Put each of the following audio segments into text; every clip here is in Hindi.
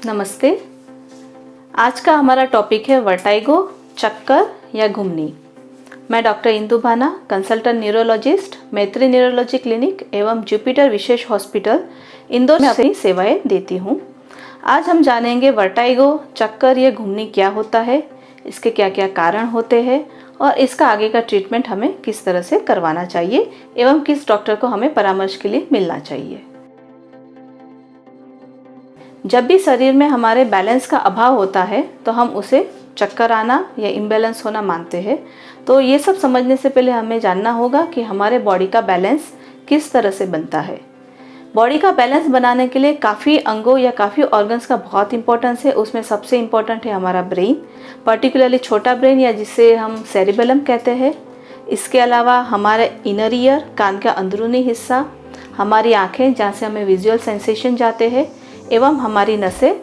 नमस्ते। आज का हमारा टॉपिक है वर्टाइगो, चक्कर या घुमनी। मैं डॉक्टर इंदु भाना, कंसल्टेंट न्यूरोलॉजिस्ट, मैत्री न्यूरोलॉजी क्लिनिक एवं जुपिटर विशेष हॉस्पिटल इंदौर में अपनी सेवाएं देती हूं। आज हम जानेंगे वर्टाइगो, चक्कर या घुमनी क्या होता है, इसके क्या क्या कारण होते हैं और इसका आगे का ट्रीटमेंट हमें किस तरह से करवाना चाहिए एवं किस डॉक्टर को हमें परामर्श के लिए मिलना चाहिए। जब भी शरीर में हमारे बैलेंस का अभाव होता है तो हम उसे चक्कर आना या इम्बैलेंस होना मानते हैं। तो ये सब समझने से पहले हमें जानना होगा कि हमारे बॉडी का बैलेंस किस तरह से बनता है। बॉडी का बैलेंस बनाने के लिए काफ़ी अंगों या काफ़ी ऑर्गन्स का बहुत इंपॉर्टेंस है। उसमें सबसे इम्पॉर्टेंट है हमारा ब्रेन, पर्टिकुलरली छोटा ब्रेन या जिसे हम सेरिबेलम कहते हैं। इसके अलावा हमारे इनर ईयर, कान का अंदरूनी हिस्सा, हमारी आँखें जहाँ से हमें विजुअल सेंसेशन जाते हैं, एवं हमारी नसें,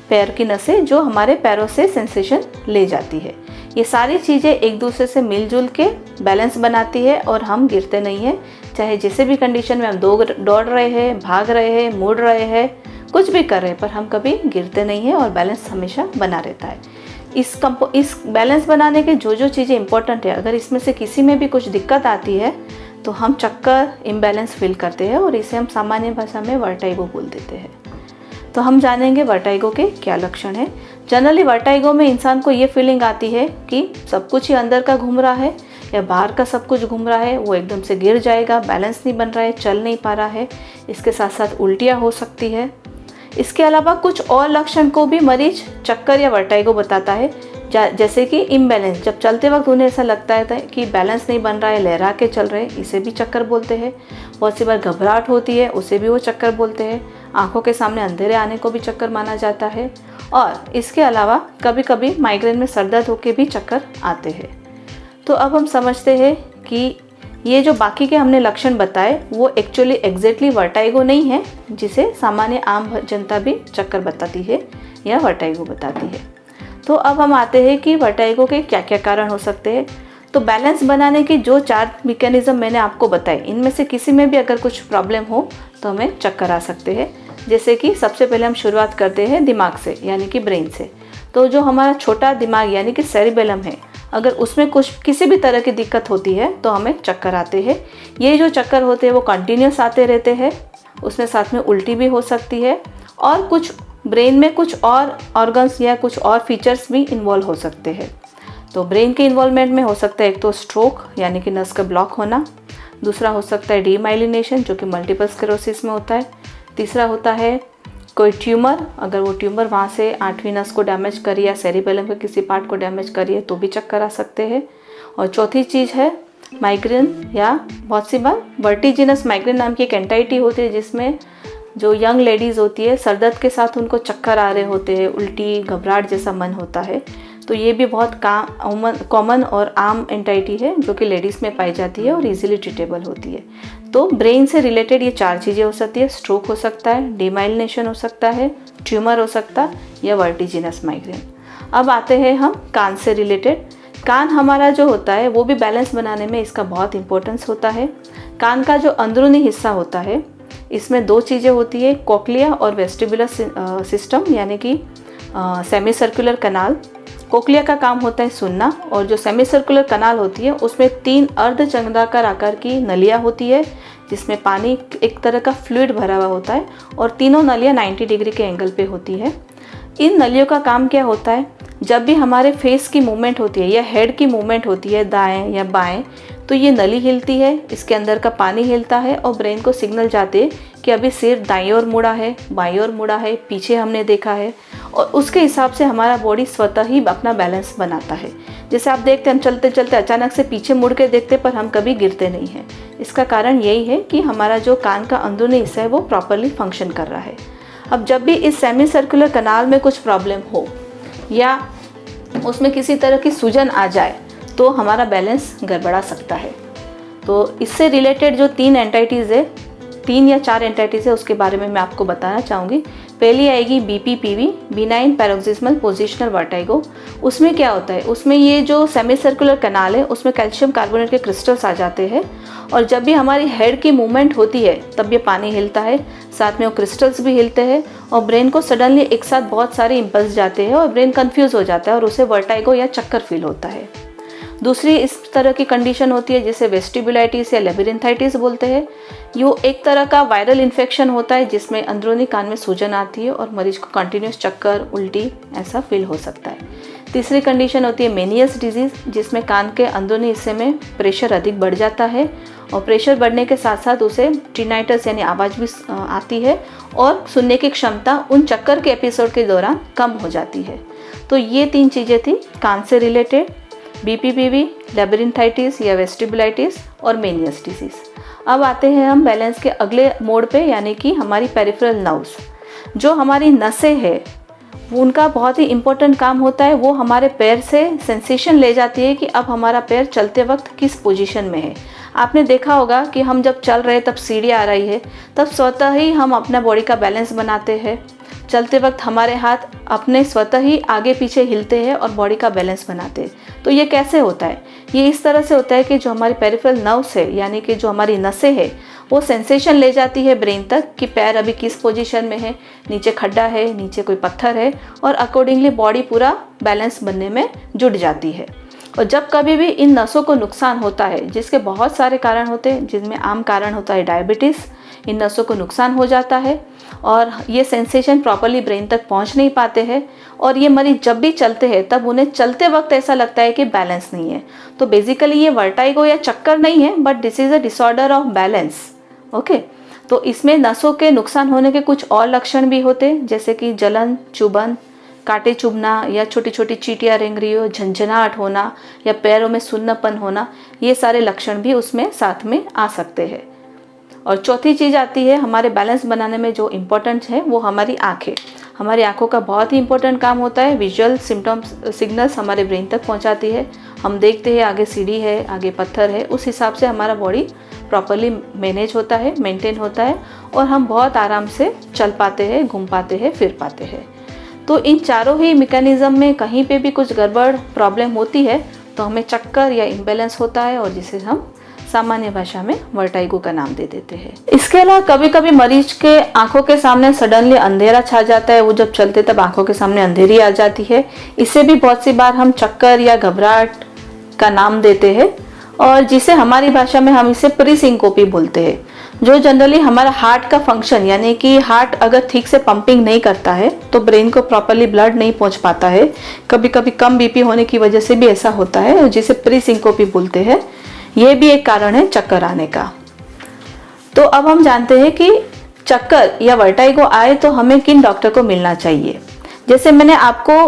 पैर की नसें जो हमारे पैरों से सेंसेशन ले जाती है। ये सारी चीज़ें एक दूसरे से मिलजुल के बैलेंस बनाती है और हम गिरते नहीं हैं। चाहे जैसे भी कंडीशन में हम दौड़ रहे हैं, भाग रहे हैं, मुड़ रहे हैं, कुछ भी कर रहे हैं, पर हम कभी गिरते नहीं हैं और बैलेंस हमेशा बना रहता है। इस बैलेंस बनाने के जो चीज़ें इंपॉर्टेंट है, अगर इसमें से किसी में भी कुछ दिक्कत आती है तो हम चक्कर, इम्बैलेंस फील करते हैं और इसे हम सामान्य भाषा में वर्टाइगो बोल देते हैं। तो हम जानेंगे वर्टाइगो के क्या लक्षण हैं। जनरली वर्टाइगो में इंसान को ये फीलिंग आती है कि सब कुछ ही अंदर का घूम रहा है या बाहर का सब कुछ घूम रहा है, वो एकदम से गिर जाएगा, बैलेंस नहीं बन रहा है, चल नहीं पा रहा है। इसके साथ साथ उल्टियाँ हो सकती है। इसके अलावा कुछ और लक्षण को भी मरीज चक्कर या वर्टाइगो बताता है, जैसे कि इम्बैलेंस। जब चलते वक्त उन्हें ऐसा लगता है कि बैलेंस नहीं बन रहा है, लहरा के चल रहे हैं, इसे भी चक्कर बोलते हैं। बहुत सी बार घबराहट होती है, उसे भी वो चक्कर बोलते हैं। आंखों के सामने अंधेरे आने को भी चक्कर माना जाता है। और इसके अलावा कभी कभी माइग्रेन में सर दर्द होकर भी चक्कर आते हैं। तो अब हम समझते हैं कि ये जो बाकी के हमने लक्षण बताए वो एक्चुअली एग्जैक्टली वर्टाइगो नहीं है, जिसे सामान्य आम जनता भी चक्कर बताती है या वर्टाइगो बताती है। तो अब हम आते हैं कि वर्टाइगो के क्या क्या कारण हो सकते हैं। तो बैलेंस बनाने की जो 4 मैकेनिज्म मैंने आपको बताए, इनमें से किसी में भी अगर कुछ प्रॉब्लम हो तो हमें चक्कर आ सकते हैं। जैसे कि सबसे पहले हम शुरुआत करते हैं दिमाग से, यानी कि ब्रेन से। तो जो हमारा छोटा दिमाग यानी कि सेरिबेलम है, अगर उसमें कुछ किसी भी तरह की दिक्कत होती है तो हमें चक्कर आते हैं। ये जो चक्कर होते हैं वो कंटिन्यूस आते रहते हैं, उसमें साथ में उल्टी भी हो सकती है और कुछ ब्रेन में कुछ और ऑर्गन्स या कुछ और फीचर्स भी इन्वॉल्व हो सकते हैं। तो ब्रेन के इन्वॉल्वमेंट में हो सकता है एक तो स्ट्रोक यानी कि नस का ब्लॉक होना, दूसरा हो सकता है डीमाइलिनेशन जो कि मल्टीपल स्क्लेरोसिस में होता है, तीसरा होता है कोई ट्यूमर, अगर वो ट्यूमर वहाँ से 8वीं नस को डैमेज करी या सेरिबेलम के किसी पार्ट को डैमेज करी है तो भी चक्कर आ सकते हैं। और चौथी चीज़ है माइग्रेन, या बहुत सी बार वर्टिजिनस माइग्रेन नाम की एक एंटाइटी होती है जिसमें जो यंग लेडीज़ होती है सर दर्द के साथ उनको चक्कर आ रहे होते हैं, उल्टी घबराहट जैसा मन होता है। तो ये भी बहुत कॉमन और आम एंटाइटी है जो कि लेडीज़ में पाई जाती है और इजीली ट्रीटेबल होती है। तो ब्रेन से रिलेटेड ये 4 चीज़ें हो सकती है। स्ट्रोक हो सकता है, डीमाइलिनेशन हो सकता है, ट्यूमर हो सकता है या वर्टिजिनस माइग्रेन। अब आते हैं हम कान से रिलेटेड। कान हमारा जो होता है वो भी बैलेंस बनाने में इसका बहुत इंपॉर्टेंस होता है। कान का जो अंदरूनी हिस्सा होता है इसमें 2 चीज़ें होती है, कोक्लिया और वेस्टिबुलर सिस्टम यानी कि सेमी सर्कुलर कनाल। कोक्लिया का काम होता है सुनना और जो सेमी सर्कुलर कनाल होती है उसमें 3 अर्धचंद्राकार आकार की नलियाँ होती है जिसमें पानी एक तरह का फ्लूइड भरा हुआ होता है और तीनों नलियाँ 90 डिग्री के एंगल पे होती है। इन नलियों का काम क्या होता है, जब भी हमारे फेस की मूवमेंट होती है या हेड की मूवमेंट होती है दाएं या बाएं, तो ये नली हिलती है, इसके अंदर का पानी हिलता है और ब्रेन को सिग्नल जाते हैं कि अभी सिर दाईं ओर मुड़ा है, बाईं ओर मुड़ा है, पीछे हमने देखा है, और उसके हिसाब से हमारा बॉडी स्वतः ही अपना बैलेंस बनाता है। जैसे आप देखते हैं हम चलते चलते अचानक से पीछे मुड़ के देखते पर हम कभी गिरते नहीं हैं। इसका कारण यही है कि हमारा जो कान का अंदरूनी हिस्सा है वो प्रॉपरली फंक्शन कर रहा है। अब जब भी इस सेमी सर्कुलर कनाल में कुछ प्रॉब्लम हो या उसमें किसी तरह की सूजन आ जाए तो हमारा बैलेंस गड़बड़ा सकता है। तो इससे रिलेटेड जो 3 एंटाइटीज़ है 3 या 4 एंटिटीज है उसके बारे में मैं आपको बताना चाहूँगी। पहली आएगी BPPV, benign paroxysmal positional vertigo. उसमें क्या होता है, उसमें ये जो सेमी सर्कुलर कैनाल है उसमें कैल्शियम कार्बोनेट के क्रिस्टल्स आ जाते हैं और जब भी हमारी हेड की मूवमेंट होती है तब ये पानी हिलता है, साथ में वो क्रिस्टल्स भी हिलते हैं और ब्रेन को सडनली एक साथ बहुत सारे इम्पल्स जाते हैं और ब्रेन कंफ्यूज हो जाता है और उसे वर्टाइगो या चक्कर फील होता है। दूसरी इस तरह की कंडीशन होती है जिसे वेस्टिबुलाइटिस या लेबिरिंथाइटिस बोलते हैं। ये एक तरह का वायरल इन्फेक्शन होता है जिसमें अंदरूनी कान में सूजन आती है और मरीज को कंटिन्यूस चक्कर, उल्टी ऐसा फील हो सकता है। तीसरी कंडीशन होती है मेनियस डिजीज़, जिसमें कान के अंदरूनी हिस्से में प्रेशर अधिक बढ़ जाता है और प्रेशर बढ़ने के साथ साथ उसे टिनाइटस यानी आवाज़ भी आती है और सुनने की क्षमता उन चक्कर के एपिसोड के दौरान कम हो जाती है। तो ये 3 चीज़ें थी कान से रिलेटेड, BPPV, लेबिरिंथाइटिस या वेस्टिबुलाइटिस और मेनियस डिजीज़। अब आते हैं हम बैलेंस के अगले मोड पे, यानी कि हमारी पेरिफेरल नर्व्स। जो हमारी नसें हैं उनका बहुत ही इम्पोर्टेंट काम होता है, वो हमारे पैर से सेंसेशन ले जाती है कि अब हमारा पैर चलते वक्त किस पोजीशन में है। आपने देखा होगा कि हम जब चल रहे तब सीढ़ी आ रही है तब स्वतः ही हम अपना बॉडी का बैलेंस बनाते हैं। चलते वक्त हमारे हाथ अपने स्वतः ही आगे पीछे हिलते हैं और बॉडी का बैलेंस बनाते हैं। तो ये कैसे होता है? ये इस तरह से होता है कि जो हमारी पेरिफेरल नर्व्स है यानी कि जो हमारी नसें है वो सेंसेशन ले जाती है ब्रेन तक कि पैर अभी किस पोजीशन में है, नीचे खड्डा है, नीचे कोई पत्थर है और अकॉर्डिंगली बॉडी पूरा बैलेंस बनने में जुट जाती है। और जब कभी भी इन नसों को नुकसान होता है, जिसके बहुत सारे कारण होते हैं, जिनमें आम कारण होता है डायबिटीज़, इन नसों को नुकसान हो जाता है और ये सेंसेशन प्रॉपर्ली ब्रेन तक पहुंच नहीं पाते हैं और ये मरीज जब भी चलते हैं तब उन्हें चलते वक्त ऐसा लगता है कि बैलेंस नहीं है। तो बेसिकली ये वर्टाइगो या चक्कर नहीं है, but this is a disorder of balance. Okay, तो इसमें नसों के नुकसान होने के कुछ और लक्षण भी होते हैं, जैसे कि जलन, चुभन, कांटे चुभना या छोटी छोटी चींटियाँ रेंग रही हो, झंझनाहट होना या पैरों में सुन्नपन होना, ये सारे लक्षण भी उसमें साथ में आ सकते हैं। और चौथी चीज़ आती है हमारे बैलेंस बनाने में जो इम्पोर्टेंट है, वो हमारी आँखें। हमारी आँखों का बहुत ही इंपॉर्टेंट काम होता है। विजुअल सिग्नल्स हमारे ब्रेन तक पहुँचाती है। हम देखते हैं आगे सीढ़ी है, आगे पत्थर है, उस हिसाब से हमारा बॉडी प्रॉपर्ली मैनेज होता है, मेंटेन होता है और हम बहुत आराम से चल पाते हैं, घूम पाते हैं, फिर पाते हैं। तो इन चारों ही मैकेनिज्म में कहीं पे भी कुछ गड़बड़ प्रॉब्लम होती है तो हमें चक्कर या इम्बैलेंस होता है और जिसे हम सामान्य भाषा में वर्टाइगो का नाम दे देते हैं। इसके अलावा कभी कभी मरीज के आंखों के सामने सडनली अंधेरा छा जाता है, वो जब चलते तब आंखों के सामने अंधेरी आ जाती है। इससे भी बहुत सी बार हम चक्कर या घबराहट का नाम देते हैं और जिसे हमारी भाषा में हम इसे प्रीसिंकोपी बोलते हैं, जो जनरली हमारा हार्ट का फंक्शन, यानी कि हार्ट अगर ठीक से पंपिंग नहीं करता है तो ब्रेन को प्रॉपर्ली ब्लड नहीं पहुंच पाता है। कभी कभी कम बीपी होने की वजह से भी ऐसा होता है, जिसे प्रीसिंकोपी बोलते हैं। ये भी एक कारण है चक्कर आने का। तो अब हम जानते हैं कि चक्कर या वर्टाइगो आए तो हमें किन डॉक्टर को मिलना चाहिए। जैसे मैंने आपको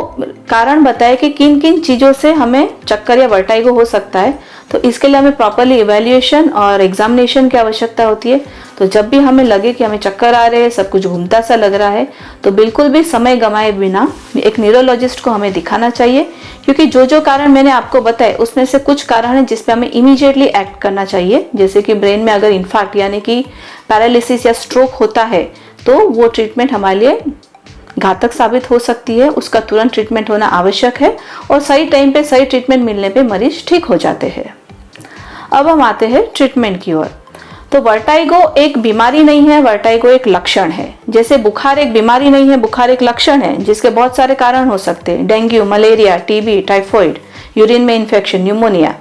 कारण बताया कि किन किन चीज़ों से हमें चक्कर या वर्टाइगो हो सकता है, तो इसके लिए हमें प्रॉपर्ली इवैल्यूएशन और एग्जामिनेशन की आवश्यकता होती है। तो जब भी हमें लगे कि हमें चक्कर आ रहे हैं, सब कुछ घूमता सा लग रहा है, तो बिल्कुल भी समय गंवाए बिना एक न्यूरोलॉजिस्ट को हमें दिखाना चाहिए, क्योंकि जो जो कारण मैंने आपको बताए उसमें से कुछ कारण है जिस पे हमें इमीडिएटली एक्ट करना चाहिए। जैसे कि ब्रेन में अगर इन्फार्क्ट यानी कि पैरालिसिस या स्ट्रोक होता है तो वो ट्रीटमेंट हमारे लिए घातक साबित हो सकती है, उसका तुरंत ट्रीटमेंट होना आवश्यक है और सही टाइम पे सही ट्रीटमेंट मिलने पे मरीज ठीक हो जाते हैं। अब हम आते हैं ट्रीटमेंट की ओर। तो वर्टाइगो एक बीमारी नहीं है, वर्टाइगो एक लक्षण है। जैसे बुखार एक बीमारी नहीं है, बुखार एक लक्षण है जिसके बहुत सारे कारण हो सकते हैं, dengue, malaria, TB, typhoid, urine में इन्फेक्शन, न्यूमोनिया।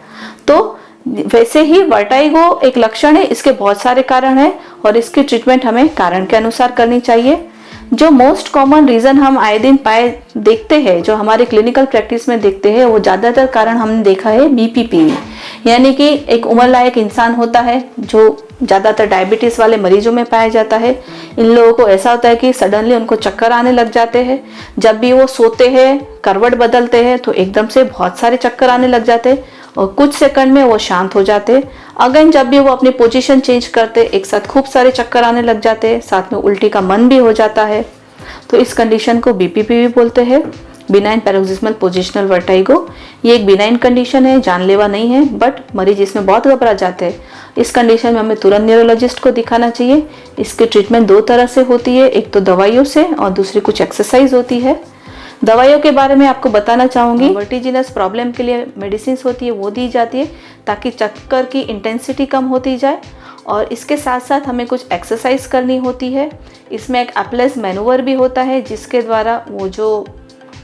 तो वैसे ही वर्टाइगो एक लक्षण है, इसके बहुत सारे कारण हैं और इसकी ट्रीटमेंट हमें कारण के अनुसार करनी चाहिए। जो मोस्ट कॉमन रीजन हम आए दिन देखते हैं, जो हमारे क्लिनिकल प्रैक्टिस में देखते हैं, वो ज्यादातर कारण हमने देखा है BPPV, यानी कि एक उम्र लायक इंसान होता है जो ज्यादातर डायबिटीज वाले मरीजों में पाया जाता है। इन लोगों को ऐसा होता है कि सडनली उनको चक्कर आने लग जाते हैं। जब भी वो सोते हैं, करवट बदलते हैं तो एकदम से बहुत सारे चक्कर आने लग जाते हैं और कुछ सेकंड में वो शांत हो जाते। अगेन जब भी वो अपनी पोजीशन चेंज करते, एक साथ खूब सारे चक्कर आने लग जाते, साथ में उल्टी का मन भी हो जाता है। तो इस कंडीशन को BPPV बोलते हैं। Benign paroxysmal positional vertigo. ये एक बिनाइन कंडीशन है, जानलेवा नहीं है, बट मरीज इसमें बहुत घबरा जाते हैं। इस कंडीशन में हमें तुरंत न्यूरोलॉजिस्ट को दिखाना चाहिए। इसकी ट्रीटमेंट दो तरह से होती है, एक तो दवाइयों से और दूसरी कुछ एक्सरसाइज होती है। दवाइयों के बारे में आपको बताना चाहूँगी, वर्टिजिनस प्रॉब्लम के लिए मेडिसिन होती है वो दी जाती है ताकि चक्कर की इंटेंसिटी कम होती जाए, और इसके साथ साथ हमें कुछ एक्सरसाइज करनी होती है। इसमें एक एप्लेस मैनूवर भी होता है जिसके द्वारा वो जो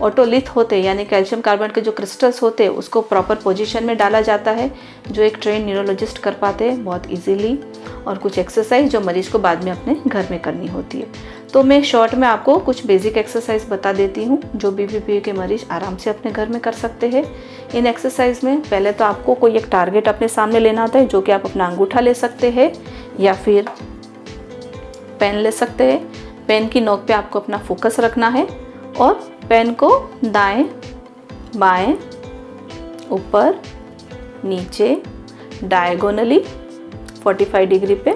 ऑटोलिथ होते हैं यानी कैल्शियम कार्बोनेट के जो क्रिस्टल्स होते हैं उसको प्रॉपर पोजीशन में डाला जाता है, जो एक ट्रेन न्यूरोलॉजिस्ट कर पाते हैं बहुत इजीली, और कुछ एक्सरसाइज जो मरीज को बाद में अपने घर में करनी होती है। तो मैं शॉर्ट में आपको कुछ बेसिक एक्सरसाइज बता देती हूँ जो बीपीपी के मरीज आराम से अपने घर में कर सकते हैं। इन एक्सरसाइज में पहले तो आपको कोई एक टारगेट अपने सामने लेना होता है, जो कि आप अपना अंगूठा ले सकते हैं या फिर पेन ले सकते हैं। पेन की नोक पे आपको अपना फोकस रखना है और पेन को दाएं बाएं ऊपर नीचे डायगोनली 45 डिग्री पे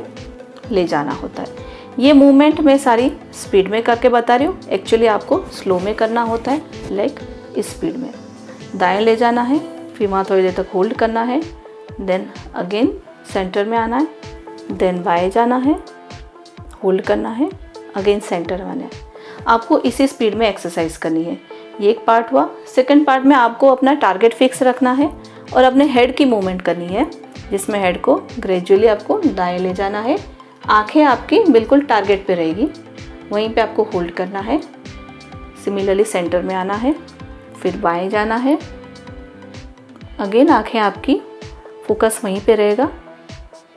ले जाना होता है। ये मूवमेंट मैं सारी स्पीड में करके बता रही हूँ, एक्चुअली आपको स्लो में करना होता है, लाइक इस स्पीड में। दाएं ले जाना है, फिर वहाँ थोड़ी देर तक होल्ड करना है, देन अगेन सेंटर में आना है, देन बाएं जाना है, होल्ड करना है, अगेन सेंटर में आना है। आपको इसी स्पीड में एक्सरसाइज करनी है। ये एक पार्ट हुआ। सेकंड पार्ट में आपको अपना टारगेट फिक्स रखना है और अपने हेड की मूवमेंट करनी है, जिसमें हेड को ग्रेजुअली आपको दाएं ले जाना है। आंखें आपकी बिल्कुल टारगेट पे रहेगी, वहीं पे आपको होल्ड करना है। सिमिलरली सेंटर में आना है, फिर बाएं जाना है, अगेन आंखें आपकी फोकस वहीं पे रहेगा,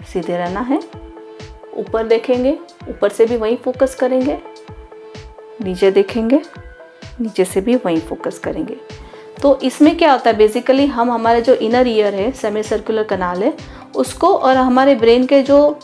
सीधे रहना है। ऊपर देखेंगे, ऊपर से भी वहीं फोकस करेंगे, नीचे देखेंगे, नीचे से भी वहीं फोकस करेंगे। तो इसमें क्या होता है, बेसिकली हम हमारे जो इनर ईयर है, सेमी सर्कुलर कनाल है, उसको और हमारे ब्रेन के जो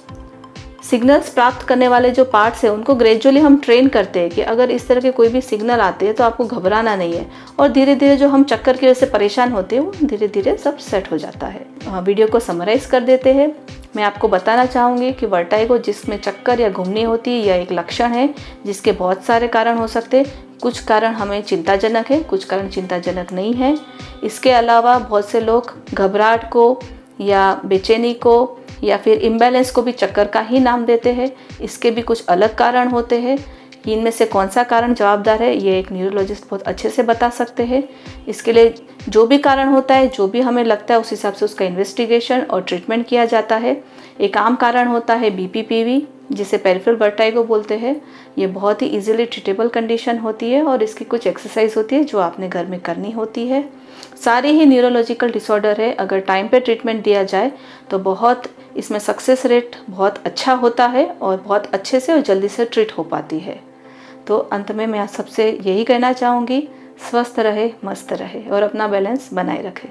सिग्नल्स प्राप्त करने वाले जो पार्ट्स हैं उनको ग्रेजुअली हम ट्रेन करते हैं कि अगर इस तरह के कोई भी सिग्नल आते हैं तो आपको घबराना नहीं है, और धीरे धीरे जो हम चक्कर की वजह से परेशान होते हैं वो धीरे धीरे सब सेट हो जाता है। वीडियो को समराइज कर देते हैं। मैं आपको बताना चाहूँगी कि वर्टाइगो जिसमें चक्कर या घूमनी होती है, यह एक लक्षण है जिसके बहुत सारे कारण हो सकते हैं। कुछ कारण हमें चिंताजनक है, कुछ कारण चिंताजनक नहीं है। इसके अलावा बहुत से लोग घबराहट को या बेचैनी को या फिर इम्बैलेंस को भी चक्कर का ही नाम देते हैं। इसके भी कुछ अलग कारण होते हैं। इनमें से कौन सा कारण जवाबदार है ये एक न्यूरोलॉजिस्ट बहुत अच्छे से बता सकते हैं। इसके लिए जो भी कारण होता है, जो भी हमें लगता है, उस हिसाब से उसका इन्वेस्टिगेशन और ट्रीटमेंट किया जाता है। एक आम कारण होता है बीपीपीवी, जिसे पेरिफेरल वर्टाइगो बोलते हैं। ये बहुत ही इजीली ट्रीटेबल कंडीशन होती है और इसकी कुछ एक्सरसाइज होती है जो आपने घर में करनी होती है। सारी ही न्यूरोलॉजिकल डिसऑर्डर है, अगर टाइम पे ट्रीटमेंट दिया जाए तो बहुत इसमें सक्सेस रेट बहुत अच्छा होता है और बहुत अच्छे से और जल्दी से ट्रीट हो पाती है। तो अंत में मैं सबसे यही कहना चाहूँगी, स्वस्थ रहे, मस्त रहे और अपना बैलेंस बनाए रखें।